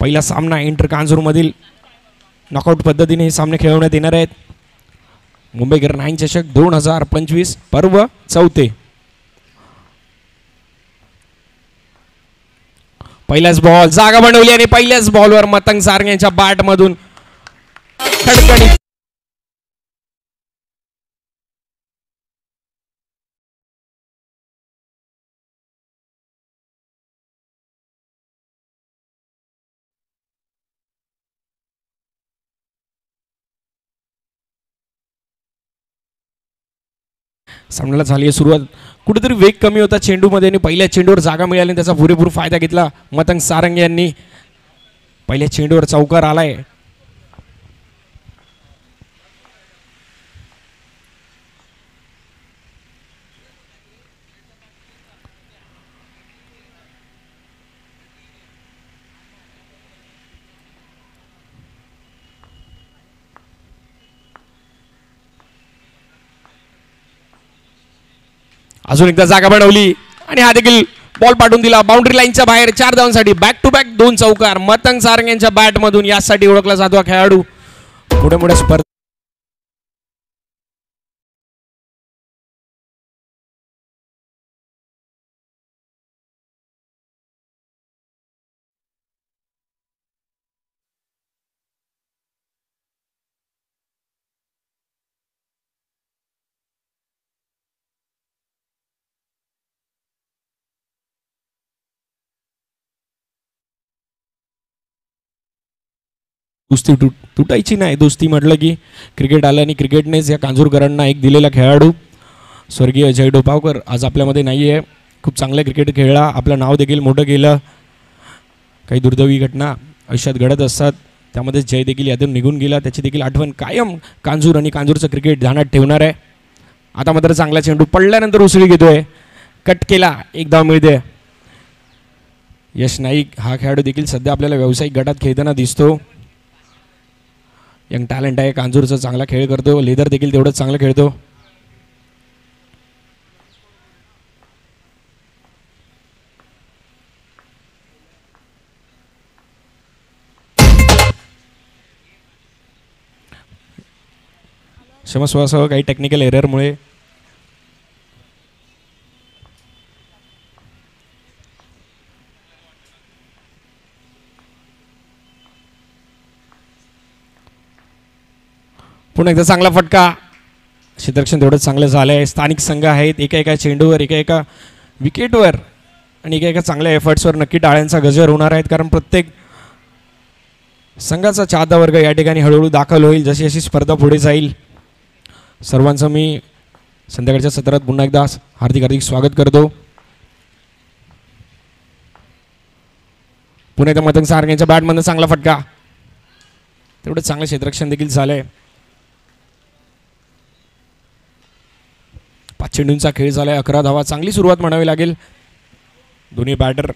पहिला सामना inter कांजूरमधील knockout पद्धतीने हे सामने खेळवण्यात येणार आहेत. मुंबईकर 9 चषक 2025 पर्व 4. पहिलाच बॉल जागा बनवली आणि पहिल्याच बॉलवर मतंग सारंग यांच्या बॅट मधून खडखडीत सामन्याला झाली आहे सुरुवात. कुठेतरी वेग कमी होता चेंडूमध्ये आणि पहिल्या चेंडूवर जागा मिळाली आणि त्याचा पुरेपूर फायदा घेतला मतंग सारंग यांनी. पहिल्या चेंडूवर चौकार आलाय. अजून एकदा जागा बनवली आणि हा देखील बॉल पाठवून दिला बाउंड्री लाईनच्या बाहेर. 4 धावांसाठी बॅक टू बॅक 2 चौकार मतंग सारंग यांच्या बॅट मधून. यासाठी ओळखला जातो हा खेळाडू. पुढे पुढे स्पर्धा कुस्ती तुटायची नाही. दोस्ती म्हटलं की क्रिकेट आलं आणि क्रिकेटनेच या कांजूरकरांना एक दिलेला खेळाडू स्वर्गीय जय डोपावकर आज आपल्यामध्ये नाही आहे. खूप चांगलं क्रिकेट खेळला. आपलं नाव देखील मोठं केलं. काही दुर्दैवी घटना आयुष्यात घडत असतात. त्यामध्ये जय देखील यातून निघून गेला. त्याची देखील आठवण कायम कांजूर आणि कांजूरचं क्रिकेट ध्यानात ठेवणार आहे. आता मात्र चांगला चेंडू पडल्यानंतर उसळी घेतोय. कट केला. एक धाव मिळते. यश नाईक हा खेळाडू देखील सध्या आपल्याला व्यावसायिक गटात खेळताना दिसतो. यंग टॅलेंट आहे. कांजूरचा चांगला खेळ करतो. लेदर देखील तेवढंच चांगलं खेळतो. क्षमस्वासह काही टेक्निकल एररमुळे पुन्हा एकदा चांगला फटका. क्षेत्ररक्षण तेवढंच चांगलं झालं आहे. स्थानिक संघ आहेत. एका चेंडूवर एका विकेटवर आणि एका चांगल्या एफर्ट्सवर नक्की टाळ्यांचा गजर होणार आहेत. कारण प्रत्येक संघाचा चाहता वर्ग या ठिकाणी हळूहळू दाखल होईल जशी जशी स्पर्धा पुढे जाईल. सर्वांचं मी संध्याकाळच्या सत्रात पुन्हा एकदा हार्दिक हार्दिक स्वागत करतो. पुन्हा एकदा मतंग सारंग यांच्या बॅटमधून चांगला फटका. तेवढं चांगलं क्षेत्ररक्षण देखील झालंय. 5 चेंडूंचा खेळ झालाय. 11 धावा. चांगली सुरुवात म्हणावी लागेल दोन्ही बॅटर.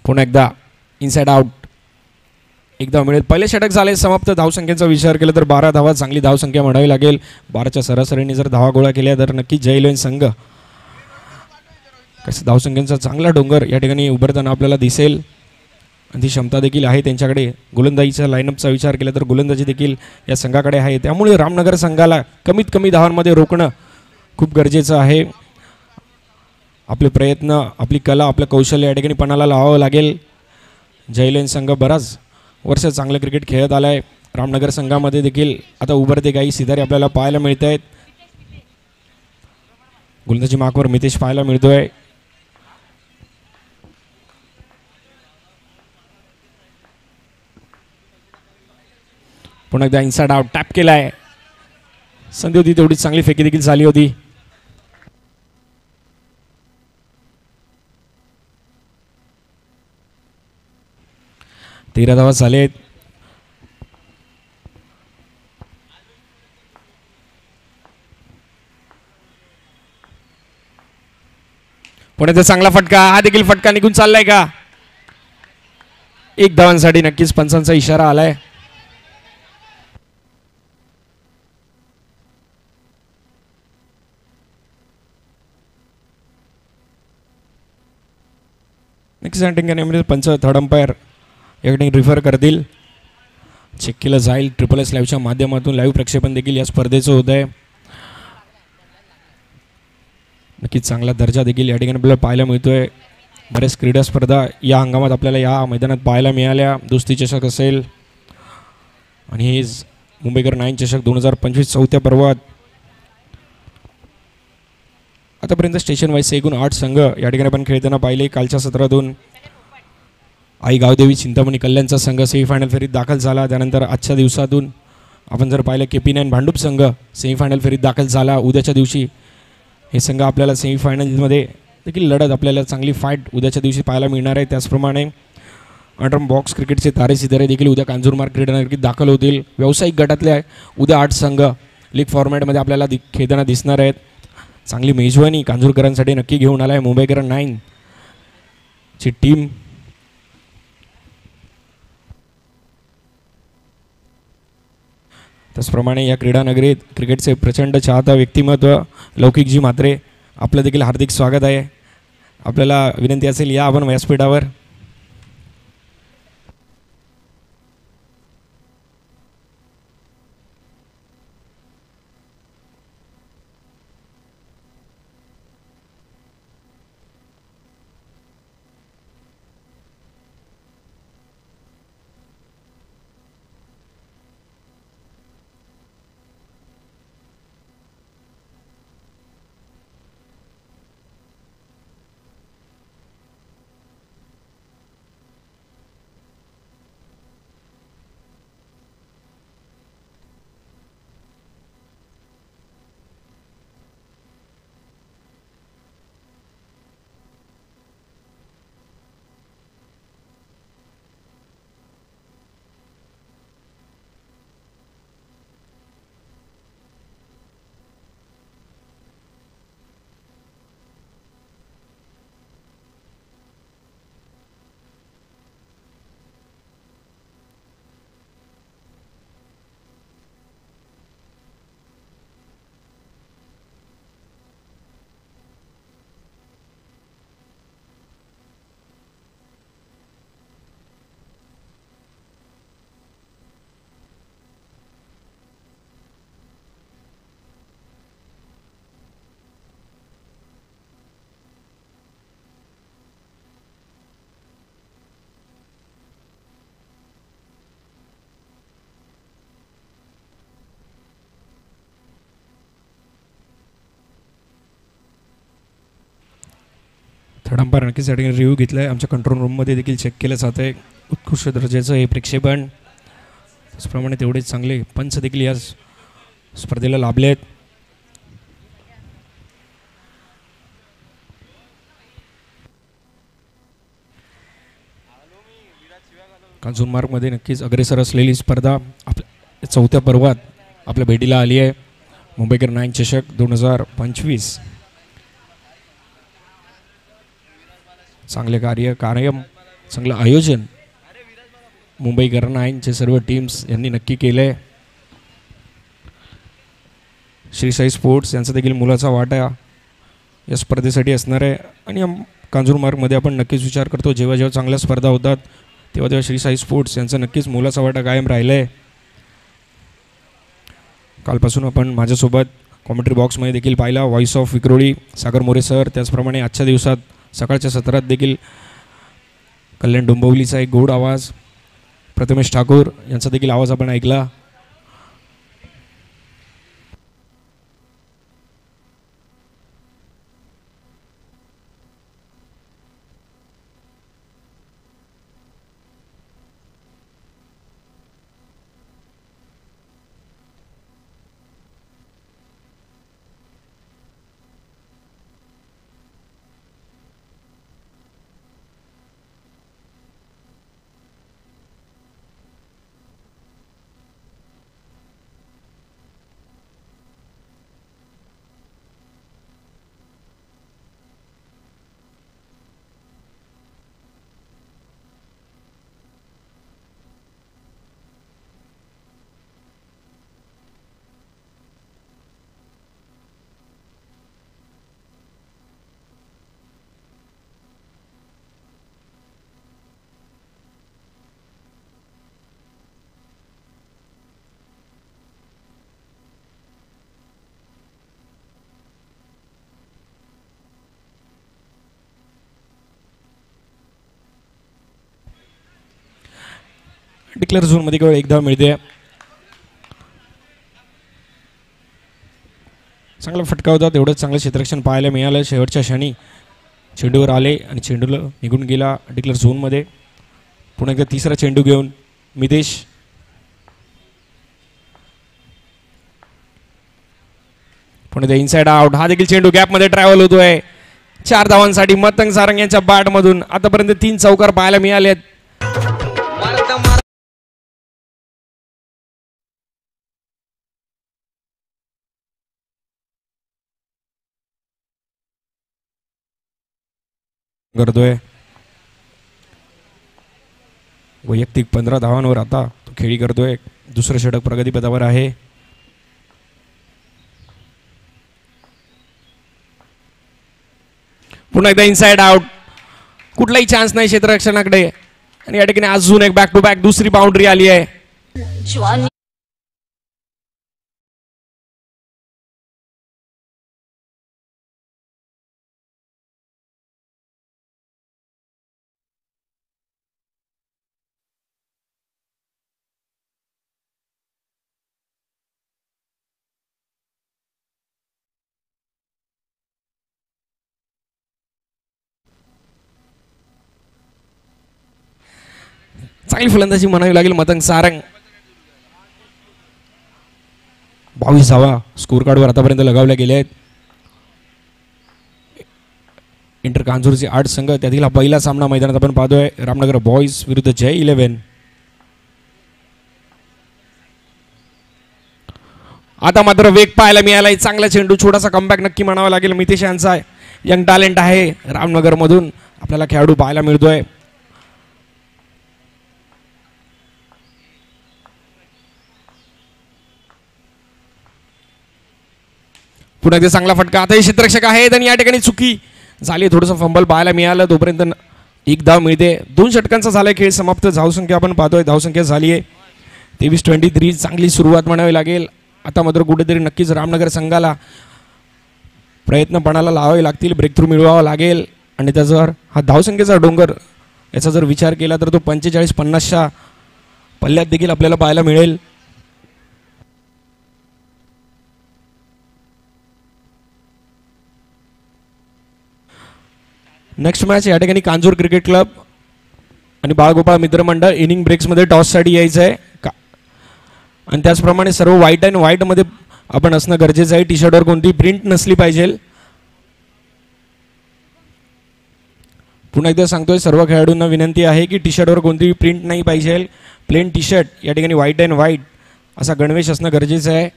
पुन्हा एकदा इनसाइड आउट. एकदा मिळेल. पहिले षटक झाले समाप्त. धावसंख्येचा विचार केला तर 12 धावा चांगली धावसंख्या म्हणावी लागेल. 12च्या सरासरीने जर धावा गोळा केल्या तर नक्की जय इलेव्हन संघ कसं धावसंख्येचा चांगला डोंगर या ठिकाणी उभरताना आपल्याला दिसेल. आणि ती क्षमता देखील आहे त्यांच्याकडे. गोलंदाजीचा लाईनअपचा विचार केला तर गोलंदाजी देखील या संघाकडे आहे. त्यामुळे रामनगर संघाला कमीत कमी धावांमध्ये रोखणं खूप गरजेचं आहे. आपले प्रयत्न आपली कला आपलं कौशल्य या ठिकाणी पणाला लावावं लागेल. जय इलेव्हन संघ बराच वर्ष चांगलं क्रिकेट खेळत आला आहे. रामनगर संघामध्ये देखील आता उभरते काही सितारे आपल्याला पाहायला मिळत आहेत. गोलंदाजी मार्कवर मितेश पाहायला मिळतोय. पुन्हा एकदा इनसाइड आउट. टॅप केलाय. संधी होती तेवढीच चांगली फेकी देखील झाली होती. तेरा धावा झालेत. पुण्याचा चांगला फटका. हा देखील फटका निघून चाललाय का? 1 धावांसाठी नक्कीच पंचांचा इशारा आलाय. नक्कीच या ठिकाणी पंच थर्ड अंपायर या ठिकाणी रिफर करतील. चेक केलं जाईल. ट्रिपल एस लाईव्हच्या माध्यमातून लाईव्ह प्रक्षेपण देखील या स्पर्धेचं होत आहे. नक्कीच चांगला दर्जा देखील या ठिकाणी आपल्याला पाहायला मिळतोय. बऱ्याच क्रीडा स्पर्धा या हंगामात आपल्याला या मैदानात पाहायला मिळाल्या. दोस्ती चषक असेल आणि हे मुंबईकर 9 चषक 2025 चौथ्या पर्वात आतापर्यंत स्टेशन वाईज एकूण 8 संघ या ठिकाणी आपण खेळताना पाहिले. कालच्या सत्रातून आई गावदेवी चिंतामणी कल्याणचा संघ सेमीफायनल फेरीत दाखल झाला. त्यानंतर आजच्या दिवसातून आपण जर पाहिलं KP9 भांडूप संघ सेमीफायनल फेरीत दाखल झाला. उद्याच्या दिवशी हे संघ आपल्याला सेमीफायनलमध्ये देखील लढत आपल्याला चांगली फाईट उद्याच्या दिवशी पाहायला मिळणार आहे. त्याचप्रमाणे अंडरम बॉक्स क्रिकेटचे तारे सितारे देखील उद्या कांजूरमार्ग क्रीडा नगरीत दाखल होतील. व्यावसायिक गटातले उद्या 8 संघ लीग फॉर्मॅटमध्ये आपल्याला खेळताना दिसणार आहेत. चांगली मेजवानी कांजूरकरांसाठी नक्की घेऊन आला आहे मुंबईकर 9 ची टीम. त्याचप्रमाणे या क्रीडा नगरीत क्रिकेटचे प्रचंड चाहता व्यक्तिमत्व लौकिकजी म्हात्रे आपलं देखील हार्दिक स्वागत आहे. आपल्याला विनंती असेल या आपण व्यासपीठावर. थर्ड अंपायर नक्कीच या ठिकाणी रिव्ह्यू घेतला आहे. आमच्या कंट्रोल रूममध्ये देखील चेक केलं जातं आहे. उत्कृष्ट दर्जाचं हे प्रक्षेपण. त्याचप्रमाणे तेवढेच चांगले पंच देखील या स्पर्धेला लाभले आहेत. कांजूरमार्गमध्ये नक्कीच अग्रेसर असलेली स्पर्धा आपल्या चौथ्या पर्वात आपल्या भेटीला आली आहे. मुंबईकर 9 चषक 2025. चांगले कार्य कायम चांगलं आयोजन मुंबईकर 9चे सर्व टीम्स यांनी नक्की केलं आहे. श्री साई स्पोर्ट्स यांचा देखील मुलाचा वाटा या स्पर्धेसाठी असणार आहे. आणि कांजूरमार्गमध्ये आपण नक्कीच विचार करतो जेव्हा जेव्हा चांगल्या स्पर्धा होतात तेव्हा तेव्हा श्री साई स्पोर्ट्स यांचा नक्कीच मुलाचा वाटा कायम राहिला आहे. कालपासून आपण माझ्यासोबत कॉमेंट्री बॉक्समध्ये देखील पाहिला voice of Vikhroli Sagar More sir. त्याचप्रमाणे आजच्या दिवसात सकाळच्या सत्रात देखील कल्याण डोंबिवलीचा एक गोड आवाज प्रथमेश ठाकूर यांचा देखील आवाज आपण ऐकला. डिक्लेअर झोनमध्ये केवळ एक धाव मिळते. चांगला फटका होता, तेवढंच चांगलं क्षेत्ररक्षण पाहायला मिळालं. शेवटच्या क्षणी चेंडूवर आले आणि चेंडूला निघून गेला डिक्लेअर झोनमध्ये. पुन्हा एकदा तिसरा चेंडू घेऊन मितेश. पुन्हा एकदा इनसाइड आउट. हा देखील चेंडू गॅपमध्ये ट्रॅव्हल होतोय. 4 धावांसाठी मतंग सारंग यांच्या बॅटमधून आतापर्यंत 3 चौकार पाहायला मिळालेत. करतोय वैयक्तिक 15 धावांवर आता तो खेळी करतोय. दुसरं षटक प्रगतीपथावर आहे. पुन्हा एकदा इनसाइड आउट. कुठलाही चान्स नाही क्षेत्ररक्षणाकडे आणि या ठिकाणी अजून एक बॅक टू बॅक दुसरी बाउंड्री आली आहे. चांगली फलंदाजी म्हणावी लागेल मतंग सारंग. 22 धावा स्कोर कार्डवर आतापर्यंत लगावल्या गेल्या आहेत. इंटर कांजूरचे 8 संघ, त्यातील हा पहिला सामना मैदानात आपण पाहतोय. रामनगर बॉईज विरुद्ध जय 11. आता मात्र वेग पाहायला मिळालाय. चांगला चेंडू, छोटासा कमबॅक नक्की म्हणावा लागेल. मितेश यांचा यंग टॅलेंट आहे रामनगर मधून आपल्याला खेळाडू पाहायला मिळतोय. पुन्हा एकदा चांगला फटका. आता हे क्षेत्ररक्षक आहेत आणि या ठिकाणी चुकी झाली. थोडंसं फंबल पाहायला मिळालं. तोपर्यंत एक धाव मिळते. 2 षटकांचा झालाय खेळ समाप्त. धावसंख्या आपण पाहतोय, धावसंख्या झाली आहे 23-23. चांगली सुरुवात म्हणावी लागेल. आता मात्र कुठेतरी नक्कीच रामनगर संघाला प्रयत्न पणाला लावावे लागतील. ब्रेक थ्रू मिळवावा लागेल आणि त्याच्यावर हा धावसंख्येचा डोंगर याचा जर विचार केला तर तो 45-50च्या पल्ल्यात देखील आपल्याला पाहायला मिळेल. नेक्स्ट मॅच या ठिकाणी कांजूर क्रिकेट क्लब आणि बाळगोपाळ मित्रमंडळ इनिंग ब्रेक्समध्ये टॉससाठी यायचं आहे आणि त्याचप्रमाणे सर्व व्हाईट अँड व्हाईटमध्ये आपण असणं गरजेचं आहे. टी शर्टवर कोणती प्रिंट नसली पाहिजे. पुन्हा एकदा सांगतोय, सर्व खेळाडूंना विनंती आहे की टी शर्टवर कोणतीही प्रिंट नाही पाहिजे. प्लेन टी शर्ट या ठिकाणी व्हाईट अँड व्हाईट असा गणवेश असणं गरजेचं आहे.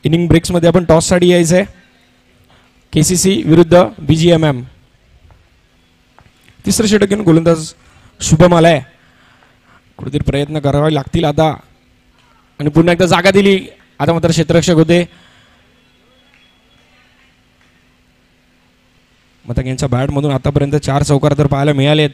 इनिंग ब्रेक्समध्ये आपण टॉससाठी यायचं आहे. KCC विरुद्ध BGMM. तिसरं षटक घेऊन गोलंदाज शुभम आलाय. कुठेतरी प्रयत्न करावे लागतील आता आणि पुन्हा एकदा जागा दिली. आता मात्र क्षेत्ररक्षक होते. मतंग यांच्या बॅटमधून आतापर्यंत 4 चौकार तर पाहायला मिळालेत.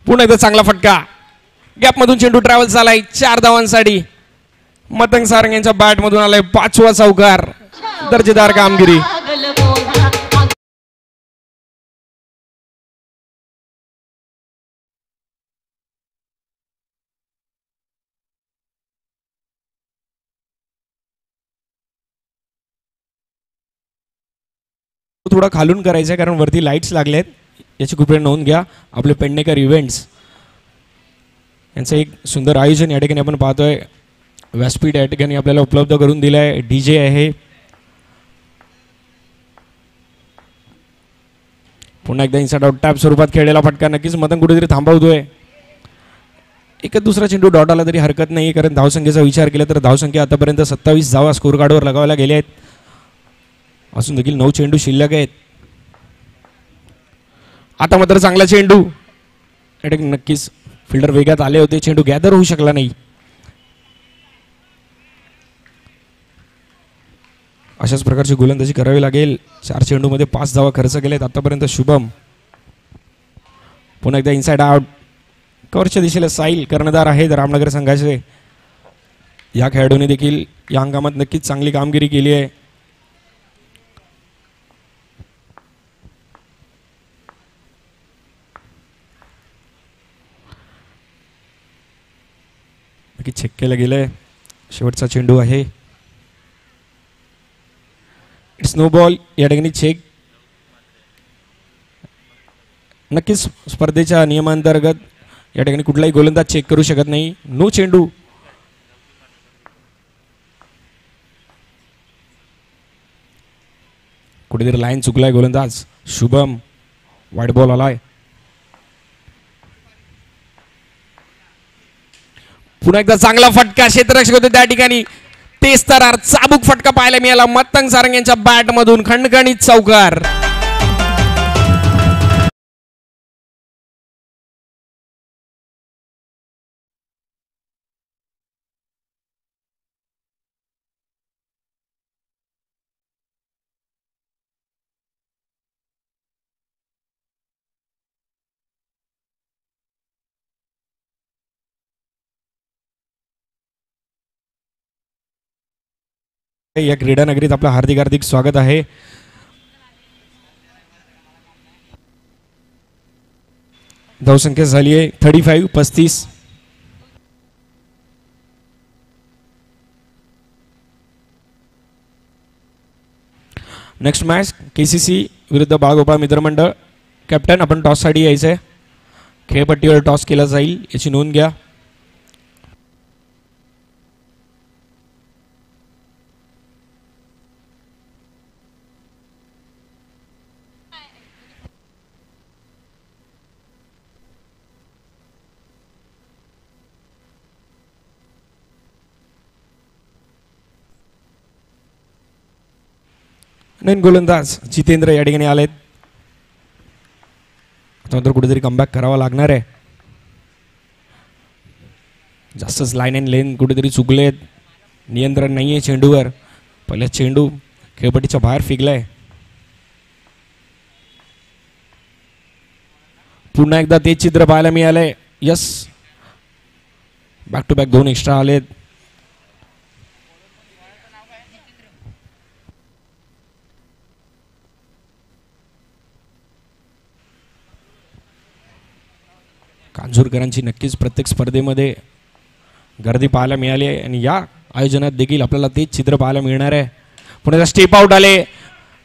पुन्हा एकदा चांगला फटका. गॅपमधून चेंडू ट्रॅव्हल झालाय 4 धावांसाठी. मतंग सारंग यांच्या बॅटमधून आलाय 5वा चौकार. दर्जेदार कामगिरी. थोडा खालून करायचं आहे कारण वरती लाईट्स लागलेत. याची कृपया नोंद घ्या. आपले पेडणेकर इव्हेंट्स यांचं एक सुंदर आयोजन या ठिकाणी आपण पाहतोय. व्यासपीठ या ठिकाणी आपल्याला उपलब्ध करून दिलं आहे. DJ आहे. पुन्हा एकदा इनसाइड आउट टॅप स्वरूपात खेळलेला फटका. नक्कीच मतंग कुठेतरी थांबवतोय. एकच दुसरा चेंडू डॉट आला तरी हरकत नाही कारण धावसंख्येचा विचार केला तर धावसंख्या आतापर्यंत 27 धावा स्कोर कार्डवर लगावल्या गेल्या आहेत. असून देखील 9 चेंडू शिल्लक आहेत. आता मात्र चांगला चेंडू. नक्कीच फिल्डर वेगात आले होते. चेंडू गॅदर होऊ शकला नाही. अशाच प्रकारची गोलंदाजी करावी लागेल. 4 चेंडूमध्ये 5 धावा खर्च केलेत आतापर्यंत शुभम. पुन्हा एकदा इनसाइड आउट. कव्हरच्या दिशेला साईल कर्णधार आहेत रामनगर संघाचे. या खेळाडूने देखील या हंगामात नक्कीच चांगली कामगिरी केली आहे. नक्की चेक केलं गेलंय. शेवटचा चेंडू आहे. It's no ball. या ठिकाणी चेक. नक्कीच स्पर्धेच्या नियमांतर्गत या ठिकाणी कुठलाही गोलंदाज चेक करू शकत नाही. नो चेंडू. कुठेतरी लाईन चुकलाय गोलंदाज शुभम. वाईट बॉल आलाय. पुन्हा एकदा चांगला फटका क्षेत्ररक्षक होते त्या ठिकाणी. तेच तर चाबूक फटका पाहायला मिळाला मतंग सारंग यांच्या बॅट मधून. खणखणीत चौकार. या क्रीडा नगरीत आपलं हार्दिक हार्दिक स्वागत आहे. धावसंख्या झाली आहे 35. नेक्स्ट मॅच KCC विरुद्ध बाळगोपाळ मित्रमंडळ. कॅप्टन आपण टॉससाठी यायचं आहे. खेळपट्टीवर टॉस केला जाईल याची नोंद घ्या. नवीन गोलंदाज जितेंद्र या ठिकाणी आलेत. नंतर कुठेतरी कमबॅक करावा लागणार आहे. जास्तच लाईन अँड लेन कुठेतरी चुकलेत. नियंत्रण नाही आहे चेंडूवर. पहिला चेंडू खेळपट्टीच्या बाहेर फेकलाय. पुन्हा एकदा तेच चित्र पाहायला मिळालंय. Yes, back to back 2 extra आलेत. कांजूरकरांची नक्कीच प्रत्येक स्पर्धेमध्ये गर्दी पाहायला मिळाली आहे आणि या आयोजनात देखील आपल्याला तेच चित्र पाहायला मिळणार आहे. पुन्हा स्टेप आउट आले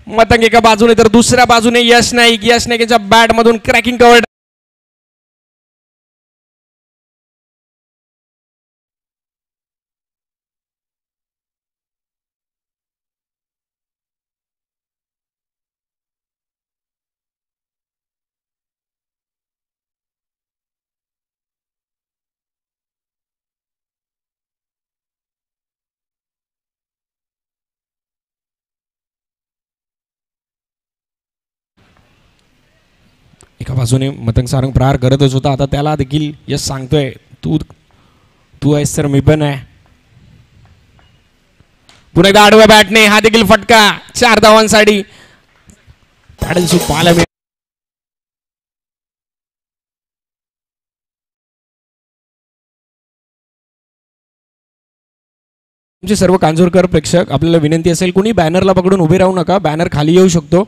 मतंग एका बाजूने तर दुसऱ्या बाजूने यश नाईक यांच्या बॅट मधून क्रॅकिंग कव्हर. एका बाजूने मतंग सारंग प्रहार करतच होता. आता त्याला देखील यश सांगतोय तू आहेस तर मी पण आहे. पुन्हा एकदा आडव्या बॅटने हा देखील फटका 4 धावांसाठी. पाहायला मिळेल. तुमचे सर्व कांजूरकर प्रेक्षक आपल्याला विनंती असेल कोणी बॅनरला पकडून उभे राहू नका. बॅनर खाली येऊ शकतो.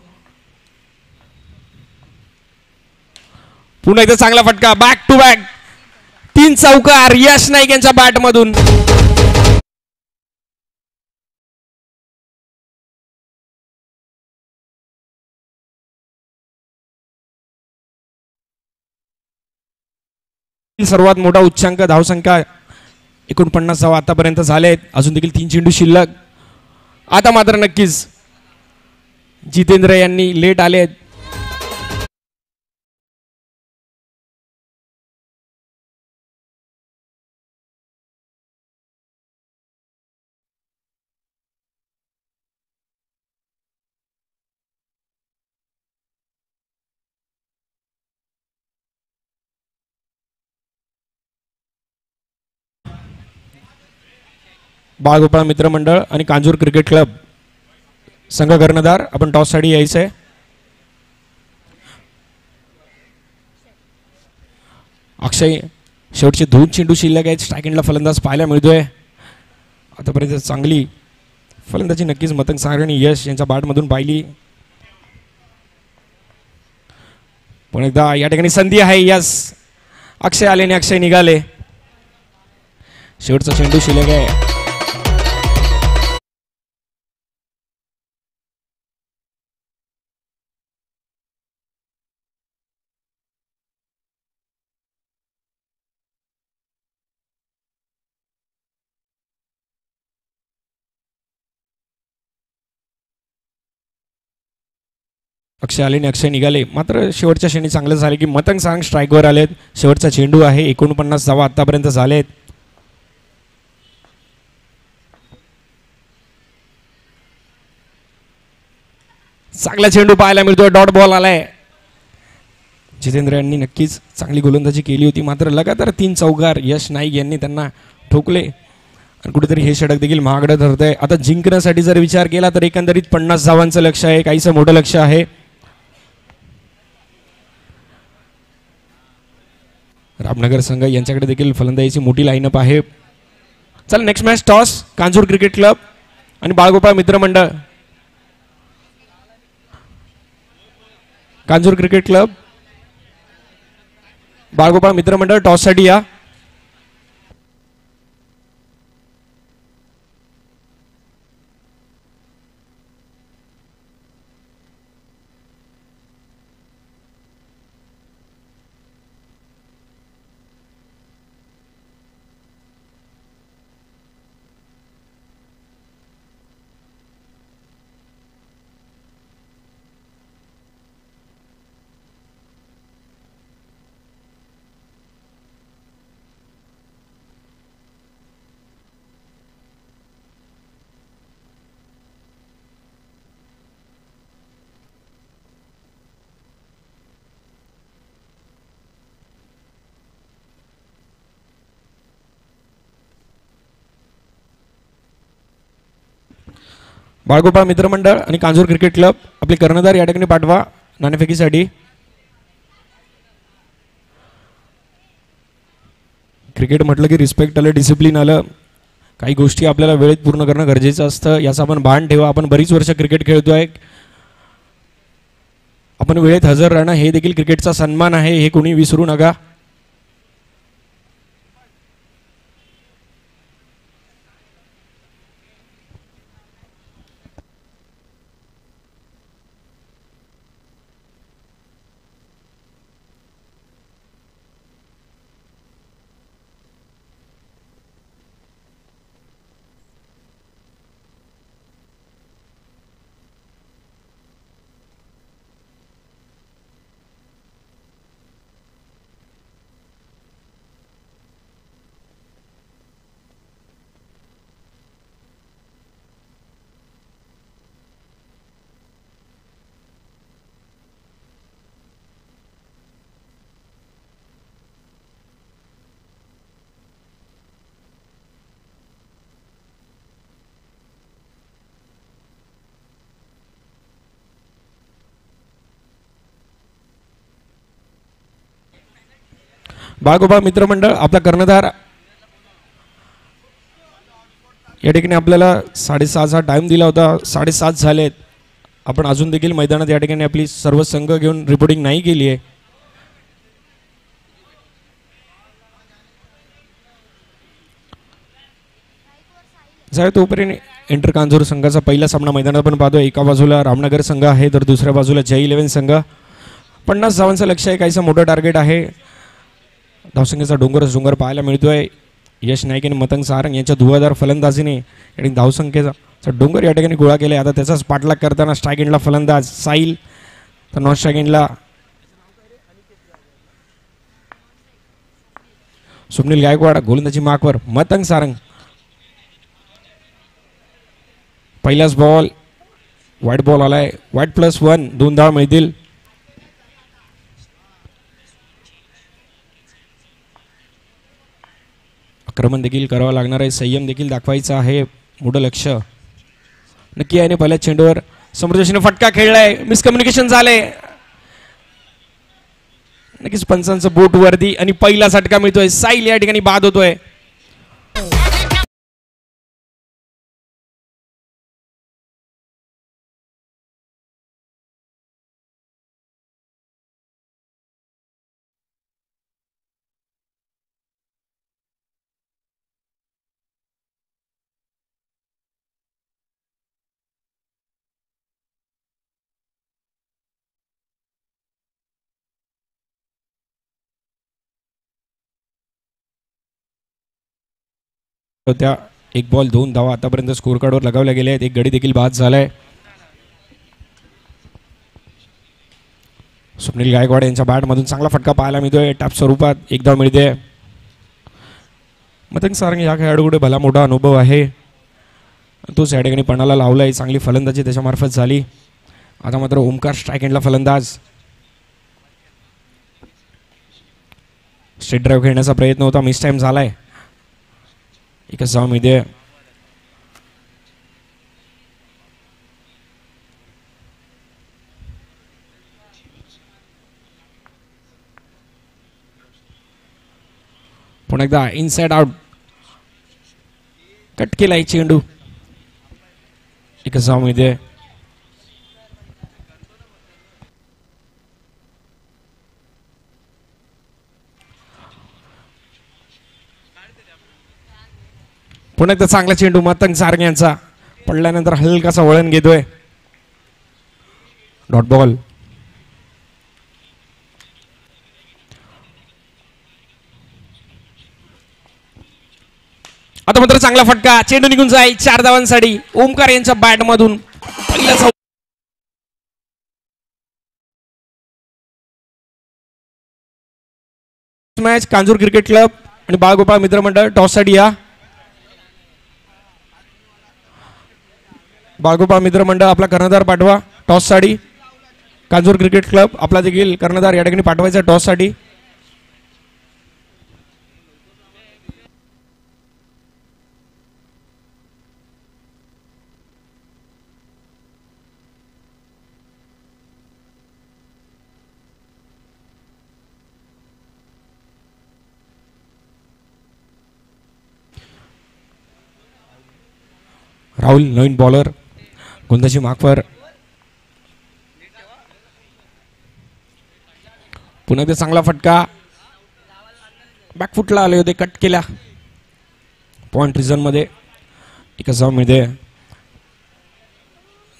पुन्हा एकदा चांगला फटका. बॅक टू बॅक 3 चौकार यश नाईक यांच्या बॅट मधून. सर्वात मोठा उच्चांक धावसंख्या 49 धावा आतापर्यंत झालेत. अजून देखील 3 चेंडू शिल्लक. आता मात्र नक्कीच जितेंद्र यांनी लेट आलेत. बाळगोपाळ मित्रमंडळ आणि कांजूर क्रिकेट क्लब संघ कर्णधार आपण टॉससाठी यायचं आहे. अक्षय शेवटचे 2 चेंडू शिल्लक आहेत. स्ट्राईक एंडला फलंदाज पाहायला मिळतोय. आतापर्यंत चांगली फलंदाजी नक्कीच मतंग सागर आणि यश यांच्या बॅटमधून पाहिली. पण एकदा या ठिकाणी संधी आहे. यस, अक्षय आले आणि अक्षय निघाले. शेवटचा चेंडू शिल्लक आहे. अक्षय आले आणि अक्षय निघाले. मात्र शेवटच्या क्षणी चांगलं झाले की मतंग सारंग स्ट्राईकवर आलेत. शेवटचा चेंडू आहे. 49 धावा आतापर्यंत झालेत. चांगला चेंडू पाहायला मिळतोय. डॉट बॉल आलाय. जितेंद्र यांनी नक्कीच चांगली गोलंदाजी केली होती. मात्र लगातार 3 चौकार यश नाईक यांनी त्यांना ठोकले आणि कुठेतरी हे षटक देखील महागडं ठरतंय. आता जिंकण्यासाठी जर विचार केला तर एकंदरीत 50 धावांचं लक्ष आहे. काहीसं मोठं लक्ष आहे. रामनगर संघ यांच्याकडे देखील फलंदाजीची मोठी लाईनअप आहे. चल next match toss. Kanjur cricket club आणि बाळगोपाळ मित्रमंडळ. कांजूर क्रिकेट क्लब, बाळगोपाळ मित्रमंडळ टॉससाठी या. बाळगोपाळ मित्रमंडळ आणि कांजूर क्रिकेट क्लब आपले कर्णधार या ठिकाणी पाठवा नाणेफेकीसाठी. क्रिकेट म्हटलं की रिस्पेक्ट आलं, डिसिप्लिन आलं. काही गोष्टी आपल्याला वेळेत पूर्ण करणं गरजेचं असतं. याचं आपण भान ठेवा. आपण बरीच वर्ष क्रिकेट खेळतोय. आपण वेळेत हजर राहणं हे देखील क्रिकेटचा सन्मान आहे. हे कोणी विसरू नका. बाळगोपाळ मित्रमंडळ आपला कर्णधार या ठिकाणी आपल्याला 7:30 टाइम दिला होता. 7:30 झालेत. आपण अजून देखील मैदानात या ठिकाणी आपली सर्व संघ घेऊन रिपोर्टिंग नाही केली आहे. जाय तोपर्यंत इंटर कांजूर संघाचा पहिला सामना मैदानात पण पाहतोय. एका बाजूला रामनगर संघ आहे तर दुसऱ्या बाजूला जय 11 संघ. 50 धावांचं लक्ष आहे. काहीसं मोठं टार्गेट आहे. धावसंख्येचा डोंगर पाहायला मिळतोय. यश नाईक आणि मतंग सारंग यांच्या धुवाधार फलंदाजीने आणि धावसंख्येचा डोंगर या ठिकाणी गोळा केला. आता त्याचाच पाठलाग करताना स्ट्राईक एंडला फलंदाज साईल तर नॉन स्ट्राईक एंडला स्वप्नील गायकवाड. गोलंदाजी मार्कवर मतंग सारंग. पहिलाच बॉल वाईट बॉल आलाय. वाईट +1 2 धावा मिळतील. आक्रमण देखील करावं लागणार आहे. संयम देखील दाखवायचा आहे. मोठं लक्ष नक्की आहे. पहिल्या चेंडूवर समृद्धीने फटका खेळलाय. मिसकम्युनिकेशन झालंय. नक्कीच पंचांचं बोट वरती आणि पहिला झटका मिळतोय. साईल या ठिकाणी बाद होतोय. होत्या. 1 बॉल 2 धावा आतापर्यंत स्कोर कार्डवर लगावल्या गेल्या आहेत. एक गडी देखील बाद झालाय. स्वप्नील गायकवाड यांच्या बॅटमधून चांगला फटका पाहायला मिळतोय. टॅप स्वरूपात एक धाव मिळते. मतंग सारंग या खेळाडूकडे भला मोठा अनुभव आहे. तोच या ठिकाणी पणाला लावलाय. चांगली फलंदाजी त्याच्यामार्फत झाली. आता मात्र ओमकार स्ट्राईक एंडला फलंदाज. स्ट्रेट ड्राईव्ह खेळण्याचा प्रयत्न होता, मिस टाइम झालाय. एकच धाव मिळते. पुन्हा एकदा इनसाइड आउट. कट केलाय चेंडू. एकच धाव मिळते. पुन्हा एकदा चांगला चेंडू मतंग सारंग यांचा पडल्यानंतर हलकासा वळण घेतोय. Dot ball. आता मात्र चांगला फटका. चेंडू निघून जाईल 4 धावांसाठी ओमकार यांच्या बॅटमधून. पहिलाच मॅच कांजूर क्रिकेट क्लब आणि बाळगोपाळ मित्र मंडळ टॉससाठी या. बाळगोपाळ मित्र मंडळ आपला कर्णधार पाठवा टॉससाठी. कांजूर क्रिकेट क्लब आपला देखील कर्णधार या ठिकाणी पाठवायचा टॉससाठी. राहुल नवीन बॉलर गोंदाची मागवर. पुन्हा ते चांगला फटका. बॅकफुटला आले होते, कट केला. पॉइंट रिझन मध्ये एकच धाव मिळते.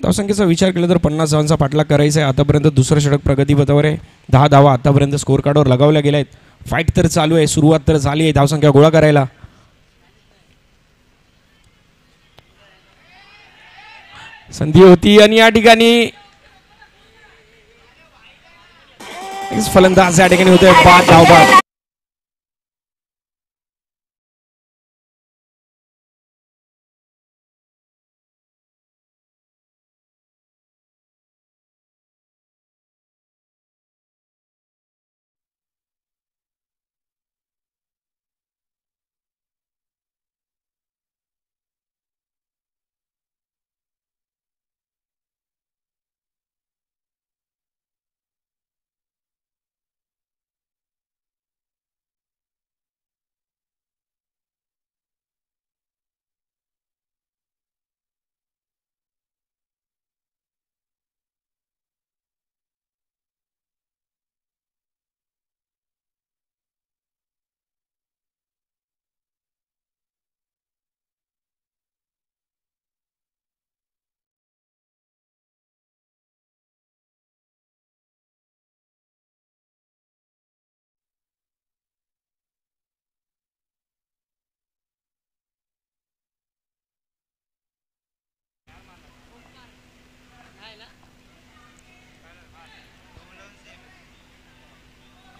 धावसंख्येचा विचार केला तर 50 धावांचा पाठलाग करायचा आहे. आतापर्यंत दुसरं षटक प्रगतीपथावर आहे. 10 धावा आतापर्यंत स्कोर कार्डवर लगावल्या गेल्या आहेत. फाईट तर चालू आहे, सुरुवात तर झाली आहे धावसंख्या गोळा करायला. संधी होती आणि या ठिकाणी फलंदाज या ठिकाणी होते 5 धावा.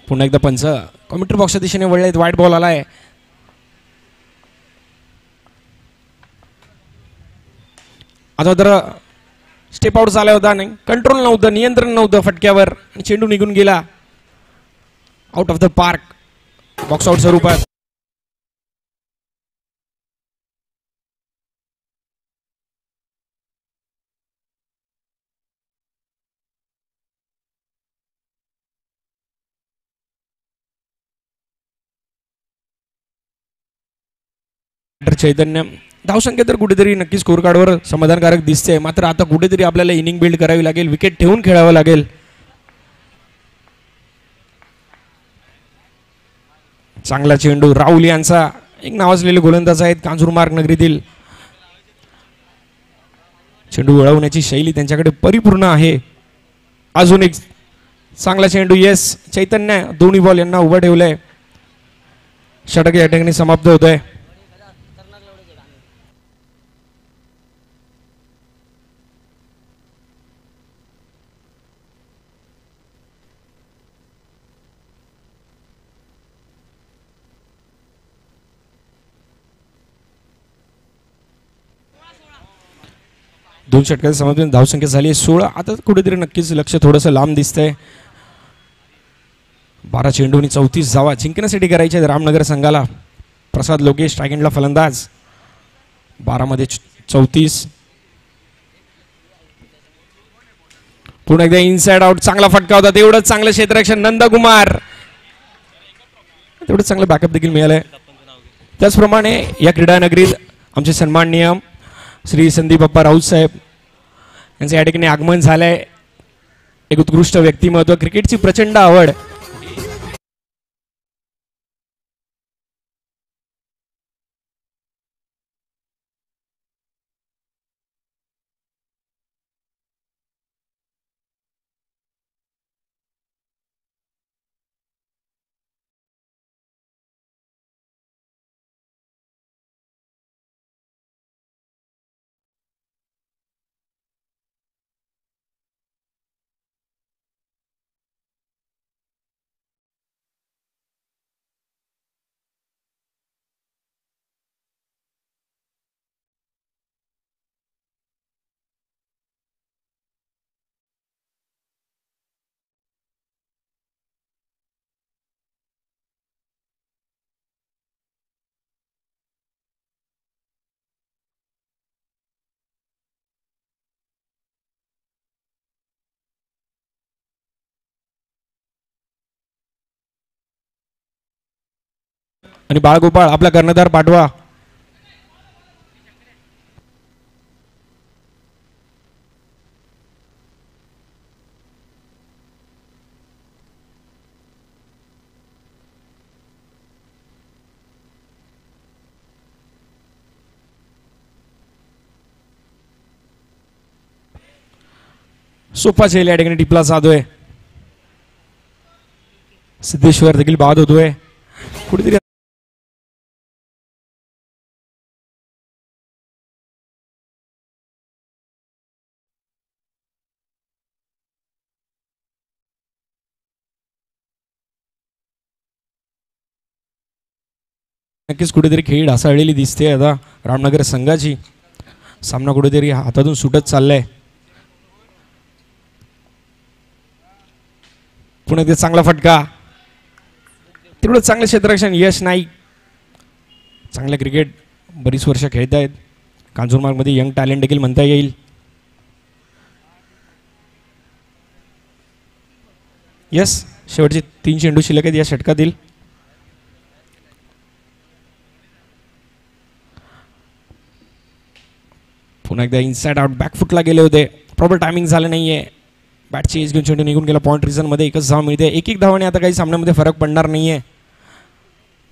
पुन्हा एकदा पंच कॉमेंट्री बॉक्सच्या दिशेने वळले. वाईट बॉल आलाय. आता तर स्टेप आउट झाला होता. नाही कंट्रोल नव्हतं, नियंत्रण नव्हतं फटक्यावर. चेंडू निघून गेला out of the park. Box out स्वरूपात. चैतन्य धावसंख्या तर कुठेतरी नक्की स्कोर कार्डवर समाधानकारक दिसते. मात्र आता कुठेतरी आपल्याला इनिंग बिल्ड करावी लागेल. विकेट ठेवून खेळावं लागेल. चांगला चेंडू राहुल यांचा. एक नावाजलेले गोलंदाज आहेत कांजूरमार्ग नगरीतील. चेंडू वळवण्याची शैली त्यांच्याकडे परिपूर्ण आहे. अजून एक चांगला चेंडू. येस चैतन्य दोन्ही बॉल यांना उभं ठेवलंय. षटक या ठिकाणी समाप्त होत आहे. 2 षटकांच्या समाप्तीने धावसंख्या झाली आहे 16. आता कुठेतरी नक्कीच लक्ष थोडंसं लांब दिसतंय. 12 चेंडूंनी 34 धावा जिंकण्यासाठी करायच्या आहेत रामनगर संघाला. प्रसाद लोकेश स्ट्रायकेंडला फलंदाज. 12 मध्ये 34. पुन्हा एकदा इनसाइड आउट. चांगला फटका होता. तेवढंच चांगलं क्षेत्ररक्षण नंदकुमार. तेवढंच चांगलं बॅकअप देखील मिळालंय. त्याचप्रमाणे या क्रीडा नगरीत आमचे सन्माननीय श्री संदीप बाप्पा राऊत साहेब यांचं या ठिकाणी आगमन झालंय. एक उत्कृष्ट व्यक्तिमत्व, क्रिकेटची प्रचंड आवड. आणि बाळगोपाळ आपला कर्णधार पाठवा. सोपा झेल या ठिकाणी टिपला साधोय. सिद्धेश्वर देखील बाद होतोय. कुठेतरी नक्कीच कुठेतरी खेळ ढासळलेली दिसते आता रामनगर संघाची. सामना कुठेतरी हातातून सुटत चाललाय. पुन्हा ते चांगला फटका. तेवढं चांगलं क्षेत्ररक्षण यश नाईक. चांगलं क्रिकेट बरीच वर्ष खेळत आहेत. कांजूरमार्गमध्ये यंग टॅलेंट देखील म्हणता येईल. यस, शेवटचे 3 चेंडू शिल्लक आहेत या षटकातील. पुन्हा एकदा इनसाइड आउट. बॅकफुटला गेले होते. प्रॉपर टायमिंग झालं नाहीये. बॅटची एज घेऊन चेंडू निघून गेला. पॉईंट रिझन मध्ये 1च धाव मिळते. 1-1 धावाने आता काही सामन्यामध्ये फरक पडणार नाहीये.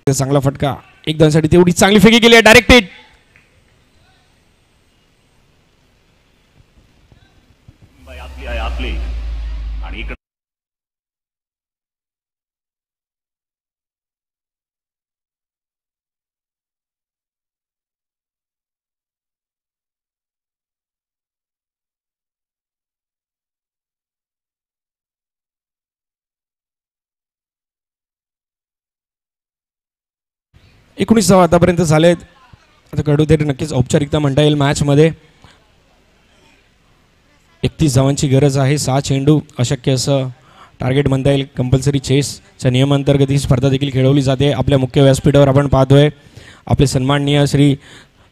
चांगला फटका. 1 धावांसाठी तेवढी चांगली फेकी केली आहे. Direct hit. आणि 19 धावा आतापर्यंत झालेत. आता कडू तरी नक्कीच औपचारिकता म्हणता येईल मॅचमध्ये. 31 धावांची गरज आहे. 6 चेंडू अशक्य असं टार्गेट म्हणता येईल. कंपल्सरी चेसच्या नियमांतर्गत ही स्पर्धा देखील खेळवली जाते. आपल्या मुख्य व्यासपीठावर आपण पाहतोय आपले सन्माननीय श्री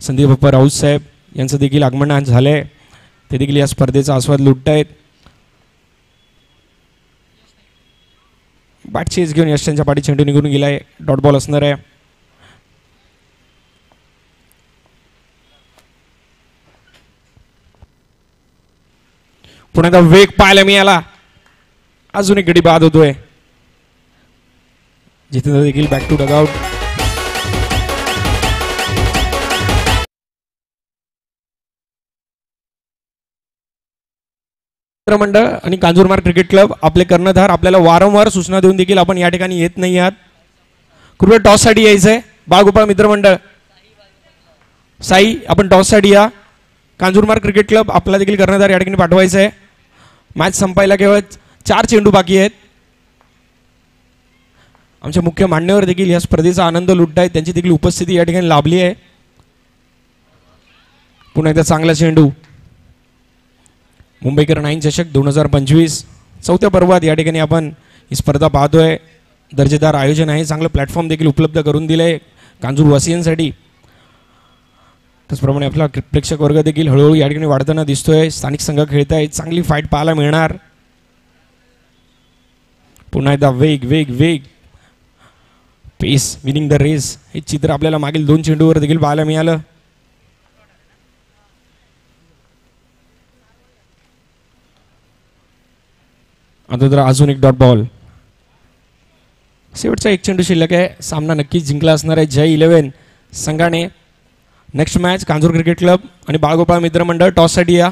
संदीप बाप्पा राऊत साहेब यांचं देखील आगमन झालंय. ते देखील या स्पर्धेचा आस्वाद लुटतायत. बॅट चेस घेऊन यशांच्या पाठी चेंडू निघून गेलाय. डॉट बॉल असणार आहे. पुन्हा एकदा वेग पाहायला मिळाला. अजून एक गडी बाद होतोय. जितेंद्र देखील बॅक टू डगआउट. मंडळ आणि कांजूरमार्ग क्रिकेट क्लब आपले कर्णधार आपल्याला वारंवार सूचना देऊन देखील आपण या ठिकाणी येत नाही आहात. कृपया टॉस साठी यायचंय. बाळगोपाळ मित्रमंडळ साई आपण टॉस साठी या. कांजूरमार्ग क्रिकेट क्लब आपला देखील कर्णधार या ठिकाणी पाठवायचा आहे. मॅच संपायला केवळ 4 चेंडू बाकी आहेत. आमचे मुख्य मान्यवर देखील या स्पर्धेचा आनंद लुटतायत. त्यांची देखील उपस्थिती या ठिकाणी लाभली आहे. पुन्हा एकदा चांगला चेंडू. मुंबईकर 9 चषक 2025 चौथ्या पर्वात या ठिकाणी आपण ही स्पर्धा पाहतोय. दर्जेदार आयोजन आहे, चांगलं प्लॅटफॉर्म देखील उपलब्ध करून दिलं आहे कांजूरवासियांसाठी. त्याचप्रमाणे आपला प्रेक्षक वर्ग देखील हळूहळू या ठिकाणी वाढताना दिसतोय. स्थानिक संघ खेळत आहेत, चांगली फाईट पाहायला मिळणार. पुन्हा एकदा वेग वेग वेग, पेस विनिंग द रेस, हे चित्र आपल्याला मागील 2 चेंडूवर देखील पाहायला मिळालं. आता तर अजून एक डॉट बॉल. शेवटचा एक चेंडू शिल्लक आहे. सामना नक्कीच जिंकला असणार आहे जय 11 संघाने. Next match Kanjur cricket club आणि बाळगोपाळ मित्र मंडळ. टॉससाठी या.